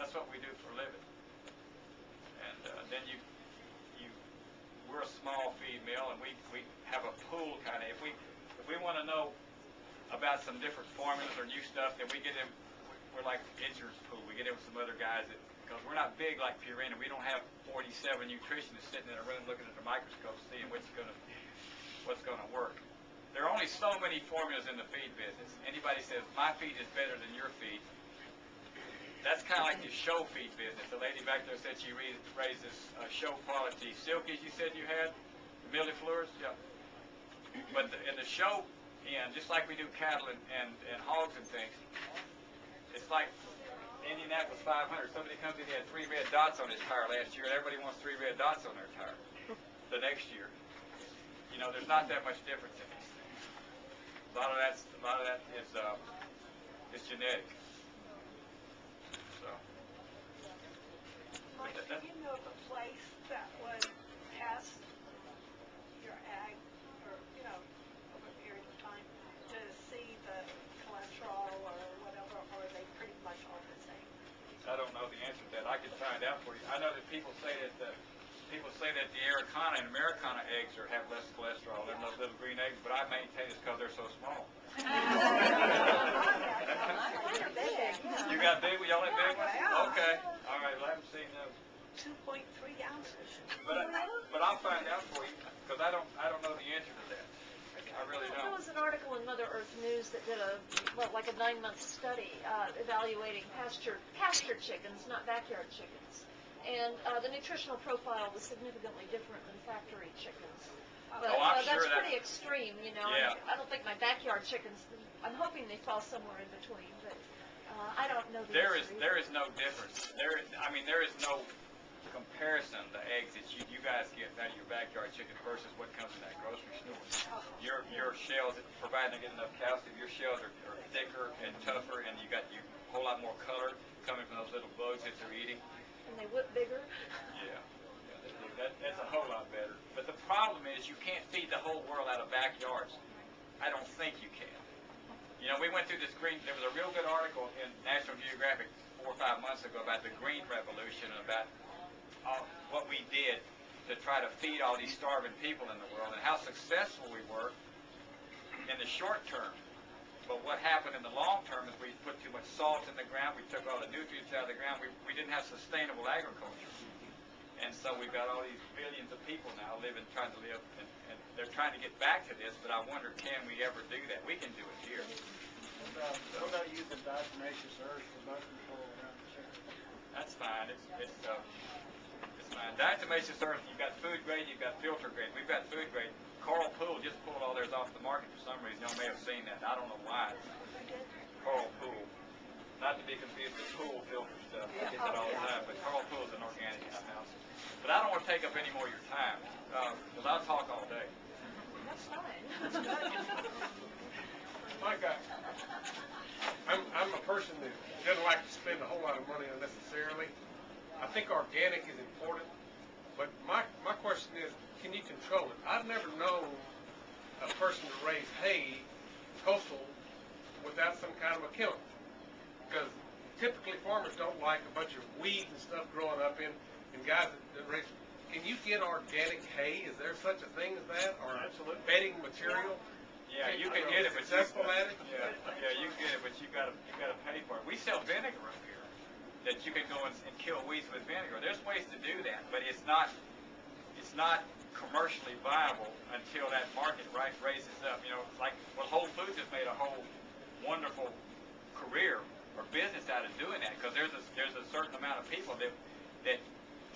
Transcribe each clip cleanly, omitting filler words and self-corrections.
That's what we do for a living. And then we're a small feed mill, and we have a pool kind of. If we want to know about some different formulas or new stuff, then we get in. We're like insurance pool. We get in with some other guys because we're not big like Purina. We don't have 47 nutritionists sitting in a room looking at the microscope seeing what's going to work. There are only so many formulas in the feed business. Anybody says my feed is better than your feed, that's kind of like the show feed business. The lady back there said she raises show quality silkies. You said you had millifleurs, yeah. But in the show end, just like we do cattle and hogs and things, it's like Indianapolis 500. Somebody comes in, he had 3 red dots on his tire last year, and everybody wants 3 red dots on their tire the next year. You know, there's not that much difference in these things. A lot of that is genetic. So. Mike, do you know of a place that would test your ag, or over a period of time to see the cholesterol or whatever, or are they pretty much all the same? I don't know the answer to that. I can find out for you. I know that people say that the Araucana and Americana eggs have less cholesterol than those little green eggs, but I maintain it's because they're so small. You got big? Y'all have big ones? Okay. All right. Well, I haven't seen those. 2.3 ounces. But I'll find out for you because I don't know the answer to that. I really don't. There was an article in Mother Earth News that did a 9-month study evaluating pasture chickens, not backyard chickens, and the nutritional profile was significantly different than factory chickens. But I'm sure that's pretty extreme, Yeah. I don't think my backyard chickens. I'm hoping they fall somewhere in between, but I don't know the There is no difference. There is no comparison the eggs that you guys get out of your backyard chicken versus what comes in that grocery store. Your shells, providing they get enough calcium, your shells are thicker and tougher, and you got a whole lot more color coming from those little bugs that they're eating. And they whip bigger. Yeah, they do. That's a whole lot better. But the problem is you can't feed the whole world out of backyards. I don't think you can. We went through this there was a real good article in National Geographic 4 or 5 months ago about the green revolution and about what we did to try to feed all these starving people in the world and how successful we were in the short term. But what happened in the long term is we put too much salt in the ground, we took all the nutrients out of the ground, we didn't have sustainable agriculture. And so we've got all these billions of people now trying to live, and they're trying to get back to this, but I wonder, can we ever do that? We can do it here. What about using diatomaceous earth for bug control around the chicken? That's fine. It's fine. Diatomaceous earth, you've got food grade, you've got filter grade. We've got food grade. Coral Pool just pulled all theirs off the market for some reason. Y'all may have seen that. I don't know why. Coral Pool. Not to be confused with pool filter stuff. I get that all the time. But Coral Pool is an organic house. But I don't want to take up any more of your time because I'll talk all day. That's fine. Mike, I'm a person that doesn't like to spend a whole lot of money unnecessarily. I think organic is important, but my question is, can you control it? I've never known a person to raise hay coastal without some kind of a chemical, because typically farmers don't like a bunch of weeds and stuff growing up in guys that raise. Can you get organic hay? Is there such a thing as that, or bedding material? Yeah, you can get it, but successful at it. Yeah, you can get it, but you got to pay for it. We sell vinegar up here that you can go and kill weeds with vinegar. There's ways to do that, but it's not commercially viable until that market raises up. It's like Whole Foods has made a whole wonderful career or business out of doing that because there's a certain amount of people that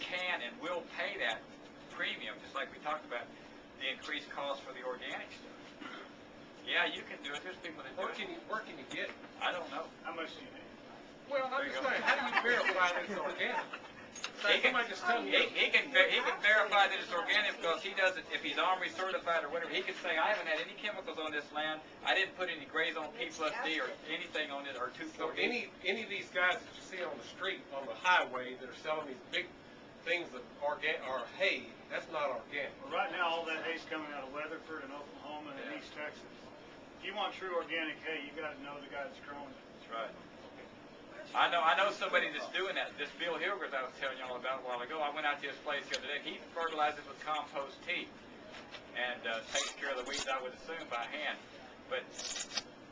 can and will pay that premium, just like we talked about the increased cost for the organic stuff. Yeah, you can do it. There's people that do it. Where can you get it? I don't know. How much do you need? Well, I'm just saying, how do you verify that it's organic? He can verify that it's organic because he does it. If he's Armory certified or whatever, he can say, I haven't had any chemicals on this land. I didn't put any grays on P+D or anything on it or 2. So any of these guys that you see on the street, on the highway, that are selling these big things that are hay, that's not organic. Well, right now, all that hay's coming out of Weatherford and Oklahoma and East Texas. If you want true organic hay, you got to know the guy that's growing it. That's right. I know somebody that's doing that. This Bill Hilgert I was telling y'all about a while ago. I went out to his place the other day. He fertilizes with compost tea and takes care of the weeds, I would assume, by hand. But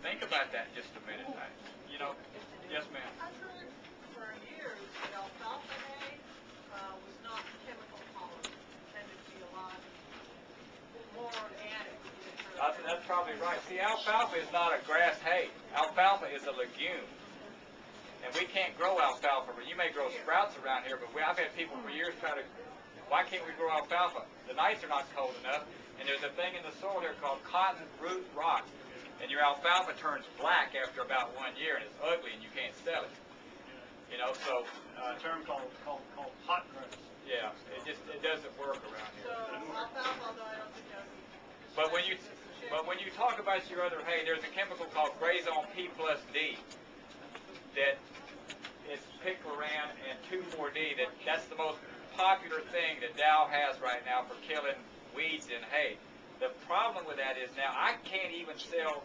think about that just a minute. Yes, ma'am. I've heard for years that alfalfa hay was not chemical tolerant. Tended to be a lot more organic. That's probably right. See, alfalfa is not a grass hay. Alfalfa is a legume. And we can't grow alfalfa. You may grow sprouts around here, but I've had people for years try to, why can't we grow alfalfa? The nights are not cold enough, and there's a thing in the soil here called cotton root rot. And your alfalfa turns black after about 1 year, and it's ugly, and you can't sell it. So... a term called hot grass. Yeah, it doesn't work around here. So alfalfa, although I don't think that would be... But when you talk about your other hay, there's a chemical called Grazon P plus D that is picloram and 2,4-D. That's the most popular thing that Dow has right now for killing weeds in hay. The problem with that is now I can't even sell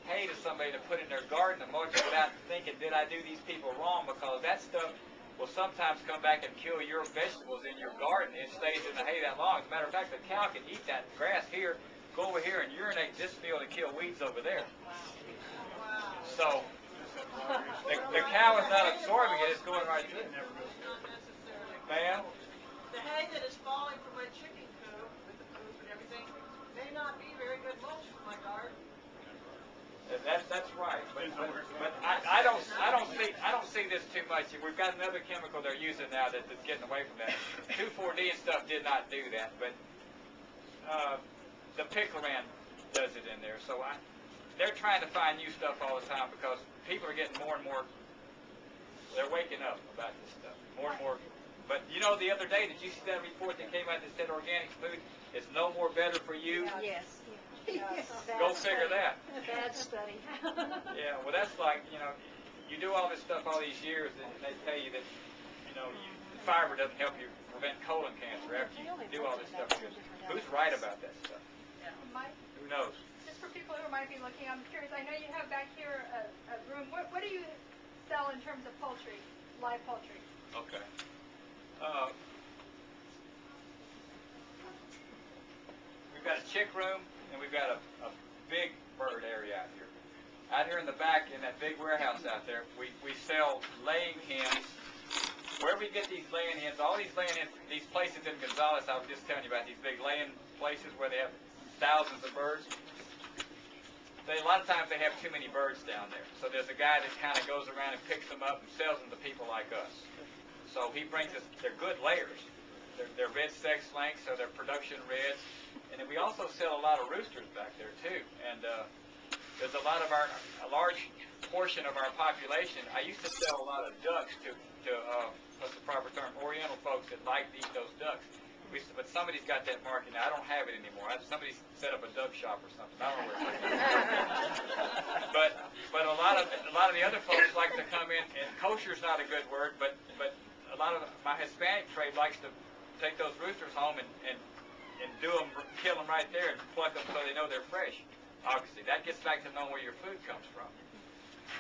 hay to somebody to put in their garden to mulch without thinking, did I do these people wrong? Because that stuff will sometimes come back and kill your vegetables in your garden. It stays in the hay that long. As a matter of fact, the cow can eat that grass here, go over here and urinate this field and kill weeds over there. So the cow is not absorbing it, it's going right through it. Not necessarily. Ma'am? The hay that is falling from my chicken coop, with the poop and everything, may not be very good mulch for my garden. That's right. But I don't see this too much. We've got another chemical they're using now that's getting away from that. 2,4-D and stuff did not do that, but the picloram does it in there. So they're trying to find new stuff all the time because people are getting more and more. They're waking up about this stuff more and more. But the other day, did you see that report that came out that said organic food is no more better for you? Yes. Go figure that. Bad study. Yeah, well, that's like, you do all this stuff all these years, and they tell you that, the fiber doesn't help you prevent colon cancer after you do all this stuff. Who's right about that stuff? Mike, Who knows? just for people who might be looking, I'm curious, I know you have back here a room. What do you sell in terms of poultry, live poultry? Okay. We've got a chick room, and we've got a big bird area out here. Out here in the back, in that big warehouse out there, we sell laying hens. Where we get these laying hens, all these laying hens, these places in Gonzales, I was just telling you about, these big laying places where they have thousands of birds. A lot of times they have too many birds down there. So there's a guy that kind of goes around and picks them up and sells them to people like us. So he brings us, they're good layers. They're red sex lengths, so they're production reds. And then we also sell a lot of roosters back there too. And there's a large portion of our population. I used to sell a lot of ducks to what's the proper term, Oriental folks that like to eat those ducks. But somebody's got that market now. I don't have it anymore. Somebody set up a duck shop or something. I don't know where it's at. But a lot of the other folks like to come in, and kosher's not a good word, but a lot of my Hispanic trade likes to take those roosters home and kill them right there and pluck them so they know they're fresh. Obviously, that gets back to knowing where your food comes from.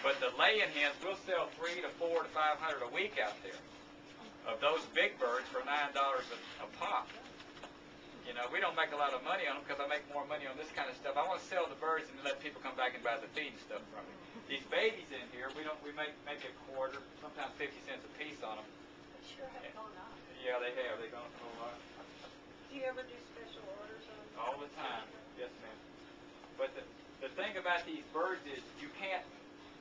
But the laying hens, we'll sell 300 to 400 to 500 a week out there of those big birds for $9 a pop. We don't make a lot of money on them because I make more money on this kind of stuff. I want to sell the birds and let people come back and buy the feed and stuff from me. These babies in here, we make a quarter, sometimes 50 cents a piece on them. They sure have gone up. Yeah, they have. They've gone up a whole lot. Do you ever do special orders on them? All the time. Yes, ma'am. But the thing about these birds is you can't,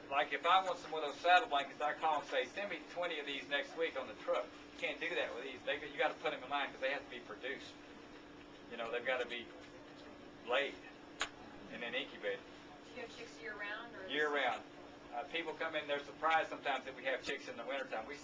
like if I want some of those saddle blankets, I call and say, send me 20 of these next week on the truck. You can't do that with these. You got to put them in line because they have to be produced. They've got to be laid and then incubated. Do you have chicks year round? Year round. People come in, they're surprised sometimes that we have chicks in the wintertime. We